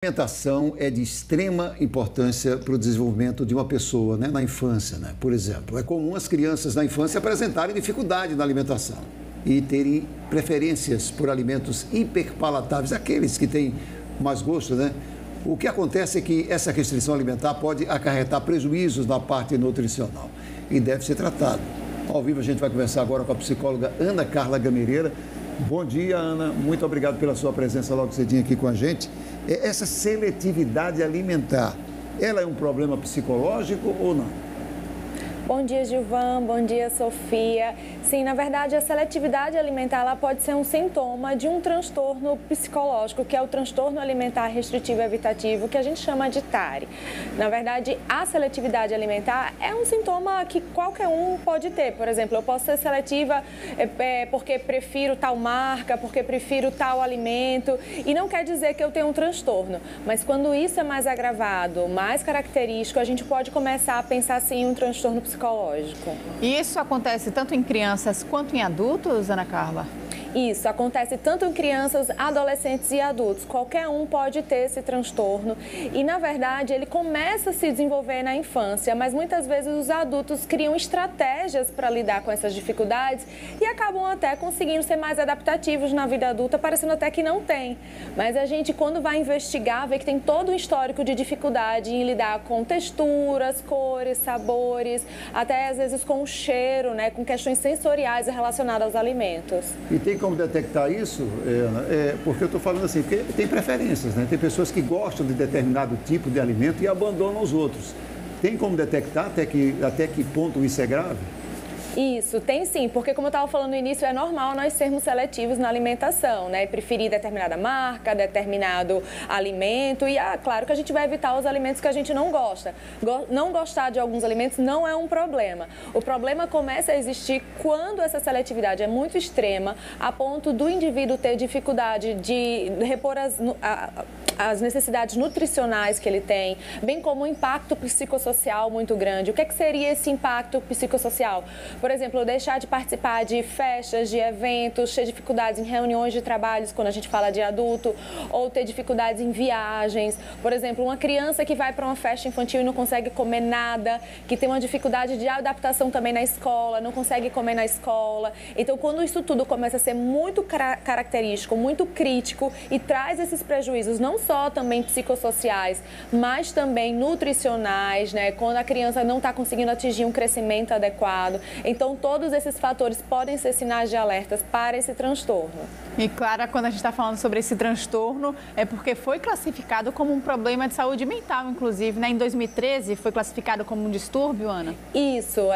A alimentação é de extrema importância para o desenvolvimento de uma pessoa, né, na infância, né? Por exemplo, é comum as crianças na infância apresentarem dificuldade na alimentação e terem preferências por alimentos hiperpalatáveis, aqueles que têm mais gosto, né? O que acontece é que essa restrição alimentar pode acarretar prejuízos na parte nutricional e deve ser tratado. Ao vivo a gente vai conversar agora com a psicóloga Ana Carla Gamereira. Bom dia, Ana. Muito obrigado pela sua presença logo cedinho aqui com a gente. Essa seletividade alimentar, ela é um problema psicológico ou não? Bom dia, Gilvan. Bom dia, Sofia. Sim, na verdade, a seletividade alimentar ela pode ser um sintoma de um transtorno psicológico, que é o transtorno alimentar restritivo evitativo, que a gente chama de TARI. Na verdade, a seletividade alimentar é um sintoma que qualquer um pode ter. Por exemplo, eu posso ser seletiva porque prefiro tal marca, porque prefiro tal alimento, e não quer dizer que eu tenho um transtorno. Mas quando isso é mais agravado, mais característico, a gente pode começar a pensar assim em um transtorno psicológico. E isso acontece tanto em crianças quanto em adultos, Ana Carla? Isso, acontece tanto em crianças, adolescentes e adultos. Qualquer um pode ter esse transtorno e, na verdade, ele começa a se desenvolver na infância, mas muitas vezes os adultos criam estratégias para lidar com essas dificuldades e acabam até conseguindo ser mais adaptativos na vida adulta, parecendo até que não tem. Mas a gente, quando vai investigar, vê que tem todo um histórico de dificuldade em lidar com texturas, cores, sabores, até às vezes com o cheiro, né, com questões sensoriais relacionadas aos alimentos. E tem como detectar isso, porque eu estou falando assim, porque tem preferências, né? Tem pessoas que gostam de determinado tipo de alimento e abandonam os outros. Tem como detectar até que ponto isso é grave? Isso, tem sim, porque como eu estava falando no início, é normal nós sermos seletivos na alimentação, né? Preferir determinada marca, determinado alimento e, claro que a gente vai evitar os alimentos que a gente não gosta. Não gostar de alguns alimentos não é um problema. O problema começa a existir quando essa seletividade é muito extrema, a ponto do indivíduo ter dificuldade de repor as necessidades nutricionais que ele tem, bem como o impacto psicossocial muito grande. O que seria esse impacto psicossocial? Por exemplo, deixar de participar de festas, de eventos, ter dificuldades em reuniões de trabalhos, quando a gente fala de adulto, ou ter dificuldades em viagens. Por exemplo, uma criança que vai para uma festa infantil e não consegue comer nada, que tem uma dificuldade de adaptação também na escola, não consegue comer na escola. Então, quando isso tudo começa a ser muito característico, muito crítico e traz esses prejuízos, não só também psicossociais, mas também nutricionais, né? Quando a criança não está conseguindo atingir um crescimento adequado. Então, todos esses fatores podem ser sinais de alertas para esse transtorno. E, Clara, quando a gente está falando sobre esse transtorno, é porque foi classificado como um problema de saúde mental, inclusive, né? Em 2013, foi classificado como um distúrbio, Ana? Isso,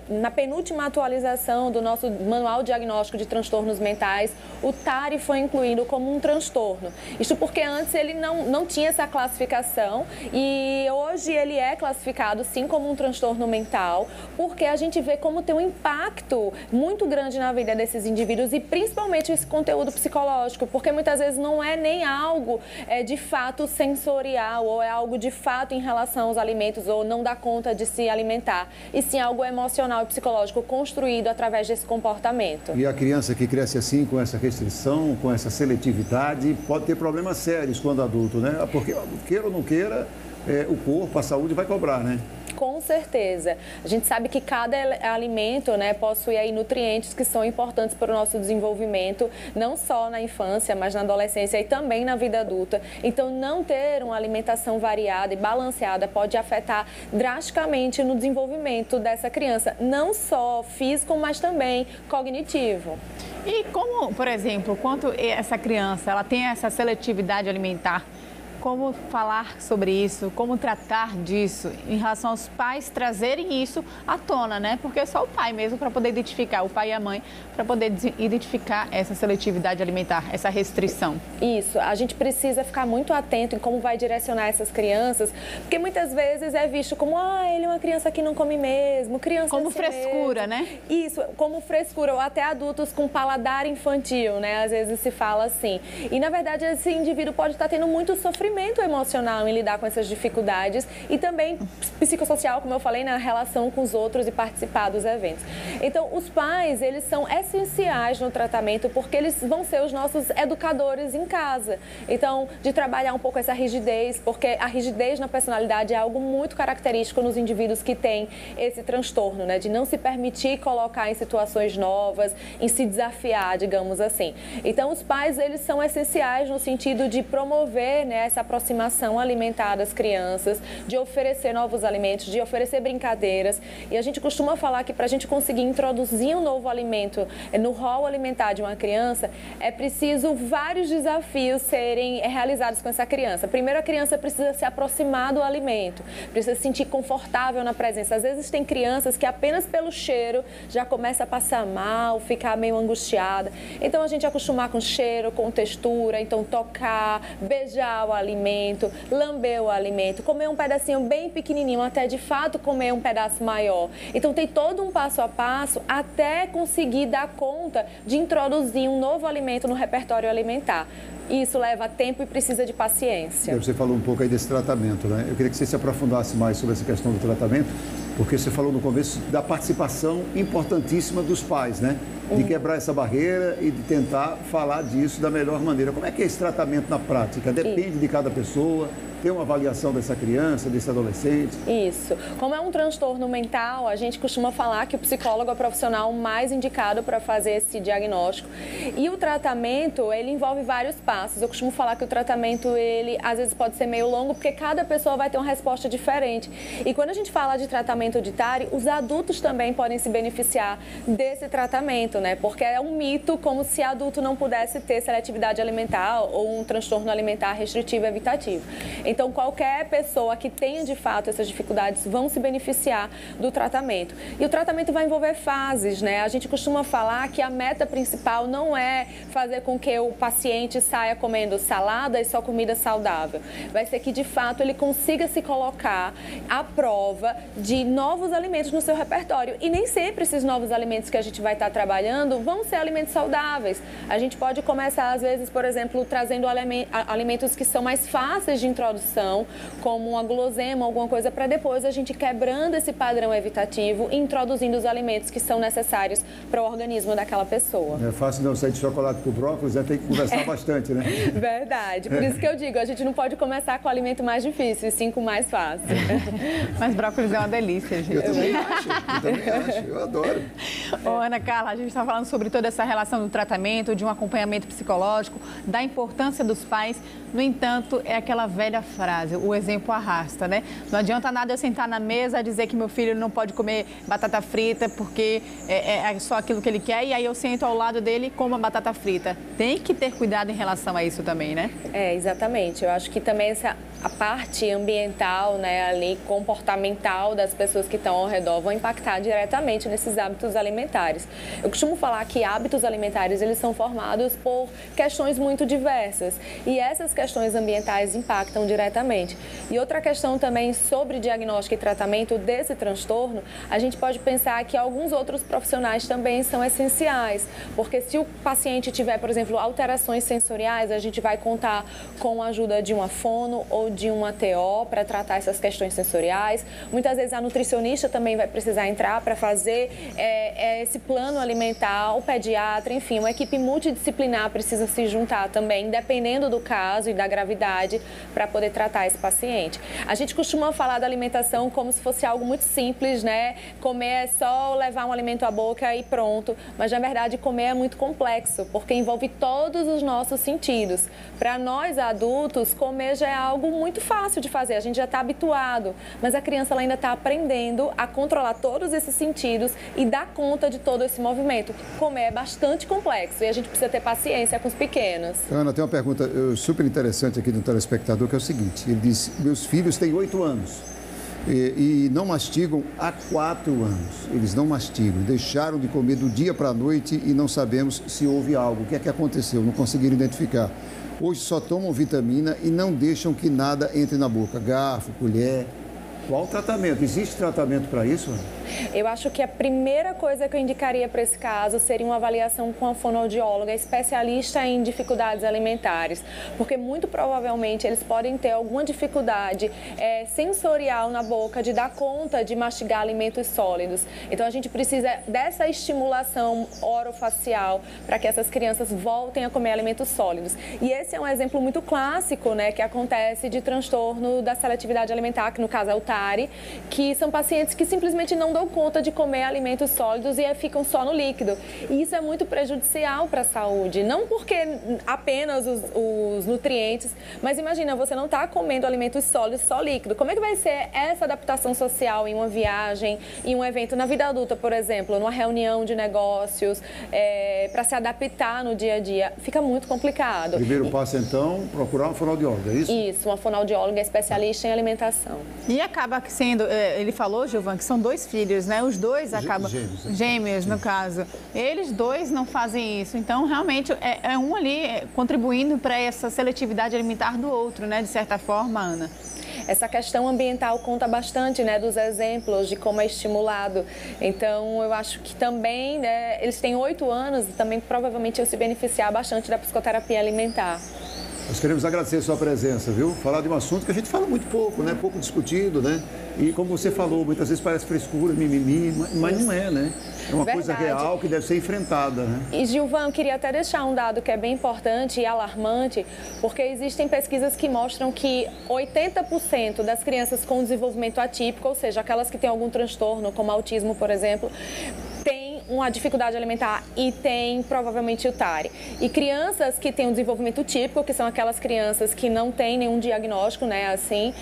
na penúltima atualização do nosso Manual Diagnóstico de Transtornos Mentais, o TARI foi incluído como um transtorno. Isso porque antes ele não tinha essa classificação e hoje ele é classificado, sim, como um transtorno mental, porque a gente vê como tem um impacto muito grande na vida desses indivíduos e principalmente esse conteúdo psicológico, porque muitas vezes não é nem algo de fato sensorial ou é algo de fato em relação aos alimentos ou não dá conta de se alimentar, e sim algo emocional e psicológico construído através desse comportamento. E a criança que cresce assim, com essa restrição, com essa seletividade, pode ter problemas sérios quando adulto, né? Porque, queira ou não queira, o corpo, a saúde vai cobrar, né? Com certeza. A gente sabe que cada alimento, né, possui aí nutrientes que são importantes para o nosso desenvolvimento, não só na infância, mas na adolescência e também na vida adulta. Então, não ter uma alimentação variada e balanceada pode afetar drasticamente no desenvolvimento dessa criança, não só físico, mas também cognitivo. E como, por exemplo, quando essa criança ela tem essa seletividade alimentar, como falar sobre isso, como tratar disso, em relação aos pais trazerem isso à tona, né? Porque é só o pai mesmo para poder identificar, o pai e a mãe, para poder identificar essa seletividade alimentar, essa restrição. Isso, a gente precisa ficar muito atento em como vai direcionar essas crianças, porque muitas vezes é visto como, ele é uma criança que não come mesmo, criança como assim frescura, mesmo. Né? Isso, como frescura, ou até adultos com paladar infantil, né? Às vezes se fala assim. E, na verdade, esse indivíduo pode estar tendo muito sofrimento desenvolvimento emocional em lidar com essas dificuldades e também psicossocial, como eu falei, na relação com os outros e participar dos eventos. Então, os pais, eles são essenciais no tratamento porque eles vão ser os nossos educadores em casa. Então, de trabalhar um pouco essa rigidez, porque a rigidez na personalidade é algo muito característico nos indivíduos que têm esse transtorno, né? De não se permitir colocar em situações novas, em se desafiar, digamos assim. Então, os pais, eles são essenciais no sentido de promover, né, essa aproximação alimentar das crianças, de oferecer novos alimentos, de oferecer brincadeiras. E a gente costuma falar que para a gente conseguir introduzir um novo alimento no rol alimentar de uma criança, é preciso vários desafios serem realizados com essa criança. Primeiro, a criança precisa se aproximar do alimento, precisa se sentir confortável na presença. Às vezes tem crianças que apenas pelo cheiro já começa a passar mal, ficar meio angustiada. Então, a gente acostumar com cheiro, com textura, então tocar, beijar o alimento, lamber o alimento, comer um pedacinho bem pequenininho, até de fato comer um pedaço maior. Então, tem todo um passo a passo até conseguir dar conta de introduzir um novo alimento no repertório alimentar. Isso leva tempo e precisa de paciência. Você falou um pouco aí desse tratamento, né? Eu queria que você se aprofundasse mais sobre essa questão do tratamento, porque você falou no começo da participação importantíssima dos pais, né? De quebrar essa barreira e de tentar falar disso da melhor maneira. Como é que é esse tratamento na prática? Depende de cada pessoa, tem uma avaliação dessa criança, desse adolescente? Isso. Como é um transtorno mental, a gente costuma falar que o psicólogo é o profissional mais indicado para fazer esse diagnóstico. E o tratamento, ele envolve vários passos. Eu costumo falar que o tratamento, ele às vezes pode ser meio longo, porque cada pessoa vai ter uma resposta diferente. E quando a gente fala de tratamento ditário, os adultos também podem se beneficiar desse tratamento, né? Porque é um mito como se adulto não pudesse ter seletividade alimentar ou um transtorno alimentar restritivo evitativo. Então, qualquer pessoa que tenha, de fato, essas dificuldades vão se beneficiar do tratamento. E o tratamento vai envolver fases, né? A gente costuma falar que a meta principal não é fazer com que o paciente saia comendo salada e só comida saudável. Vai ser que, de fato, ele consiga se colocar à prova de novos alimentos no seu repertório. E nem sempre esses novos alimentos que a gente vai estar trabalhando vão ser alimentos saudáveis. A gente pode começar, às vezes, por exemplo, trazendo alimentos que são mais fáceis de introdução, como uma gulosema, alguma coisa, para depois a gente quebrando esse padrão evitativo e introduzindo os alimentos que são necessários para o organismo daquela pessoa. É fácil não sair de chocolate para o brócolis, tem que conversar bastante, né? Verdade. Por isso que eu digo, a gente não pode começar com o alimento mais difícil, e sim com o mais fácil. Mas brócolis é uma delícia, gente. Eu também acho, eu adoro. Ô, Ana Carla, a gente está falando sobre toda essa relação do tratamento, de um acompanhamento psicológico, da importância dos pais. No entanto, é aquela velha frase, o exemplo arrasta, né? Não adianta nada eu sentar na mesa e dizer que meu filho não pode comer batata frita porque é só aquilo que ele quer, e aí eu sento ao lado dele e como a batata frita. Tem que ter cuidado em relação a isso também, né? Exatamente. Eu acho que também a parte ambiental, né, ali, comportamental das pessoas que estão ao redor vão impactar diretamente nesses hábitos alimentares. Eu costumo falar que hábitos alimentares, eles são formados por questões muito diversas e essas questões ambientais impactam diretamente. E outra questão também sobre diagnóstico e tratamento desse transtorno, a gente pode pensar que alguns outros profissionais também são essenciais, porque se o paciente tiver, por exemplo, alterações sensoriais, a gente vai contar com a ajuda de uma fono ou de uma TO para tratar essas questões sensoriais. Muitas vezes a nutricionista também vai precisar entrar para fazer esse plano alimentar, o pediatra, enfim, uma equipe multidisciplinar precisa se juntar também, dependendo do caso e da gravidade, para poder tratar esse paciente. A gente costuma falar da alimentação como se fosse algo muito simples, né? Comer é só levar um alimento à boca e pronto, mas na verdade comer é muito complexo, porque envolve todos os nossos sentidos. Para nós adultos, comer já é algo muito fácil de fazer, a gente já está habituado, mas a criança ela ainda está aprendendo a controlar todos esses sentidos e dar conta de todo esse movimento. Comer é bastante complexo e a gente precisa ter paciência com os pequenos. Ana, tem uma pergunta super interessante aqui do telespectador, que é o seguinte, ele diz, meus filhos têm 8 anos e não mastigam há 4 anos, eles não mastigam, deixaram de comer do dia para a noite e não sabemos se houve algo, o que é que aconteceu, não conseguiram identificar. Hoje só tomam vitamina e não deixam que nada entre na boca, garfo, colher. Qual o tratamento? Existe tratamento para isso? Eu acho que a primeira coisa que eu indicaria para esse caso seria uma avaliação com a fonoaudióloga especialista em dificuldades alimentares, porque muito provavelmente eles podem ter alguma dificuldade sensorial na boca de dar conta de mastigar alimentos sólidos. Então a gente precisa dessa estimulação orofacial para que essas crianças voltem a comer alimentos sólidos. E esse é um exemplo muito clássico, né, que acontece de transtorno da seletividade alimentar, que no caso é o TARI, que são pacientes que simplesmente não dão conta de comer alimentos sólidos e ficam só no líquido. E isso é muito prejudicial para a saúde, não porque apenas os nutrientes, mas imagina, você não está comendo alimentos sólidos, só líquido. Como é que vai ser essa adaptação social em uma viagem, em um evento na vida adulta, por exemplo, numa reunião de negócios, para se adaptar no dia a dia? Fica muito complicado. Primeiro passo, então, procurar uma fonoaudióloga, é isso? Isso, uma fonoaudióloga especialista em alimentação. E acaba sendo, ele falou, Gilvan, que são 2 filhos, né? Os 2 acabam... Gêmeos, no caso. Eles 2 não fazem isso. Então, realmente, é um ali contribuindo para essa seletividade alimentar do outro, né? De certa forma, Ana. Essa questão ambiental conta bastante, né, dos exemplos de como é estimulado. Então, eu acho que também, né, eles têm 8 anos e também provavelmente iam se beneficiar bastante da psicoterapia alimentar. Nós queremos agradecer a sua presença, viu? Falar de um assunto que a gente fala muito pouco, né? Pouco discutido, né? E como você falou, muitas vezes parece frescura, mimimi, mas não é, né? É uma coisa real que deve ser enfrentada, né? E, Gilvan, eu queria até deixar um dado que é bem importante e alarmante, porque existem pesquisas que mostram que 80% das crianças com desenvolvimento atípico, ou seja, aquelas que têm algum transtorno, como autismo, por exemplo, têm uma dificuldade alimentar e tem provavelmente o TARI. E crianças que têm um desenvolvimento típico, que são aquelas crianças que não têm nenhum diagnóstico, né, assim,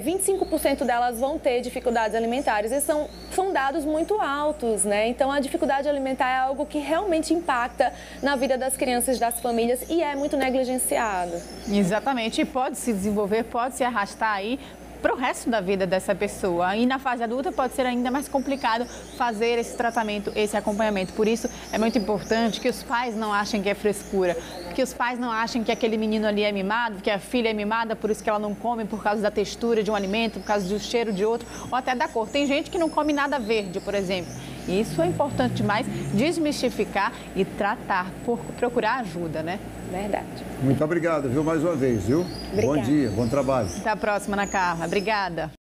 25% delas vão ter dificuldades alimentares. E são dados muito altos, né? Então, a dificuldade alimentar é algo que realmente impacta na vida das crianças, das famílias e é muito negligenciado. Exatamente. E pode se desenvolver, pode se arrastar aí para o resto da vida dessa pessoa. E na fase adulta pode ser ainda mais complicado fazer esse tratamento, esse acompanhamento. Por isso, é muito importante que os pais não achem que é frescura, que os pais não achem que aquele menino ali é mimado, que a filha é mimada, por isso que ela não come por causa da textura de um alimento, por causa do cheiro de outro, ou até da cor. Tem gente que não come nada verde, por exemplo. Isso é importante demais, desmistificar e tratar, procurar ajuda, né? Verdade. Muito obrigado, viu, mais uma vez, viu? Obrigada. Bom dia, bom trabalho. Até a próxima, Ana Carla. Obrigada.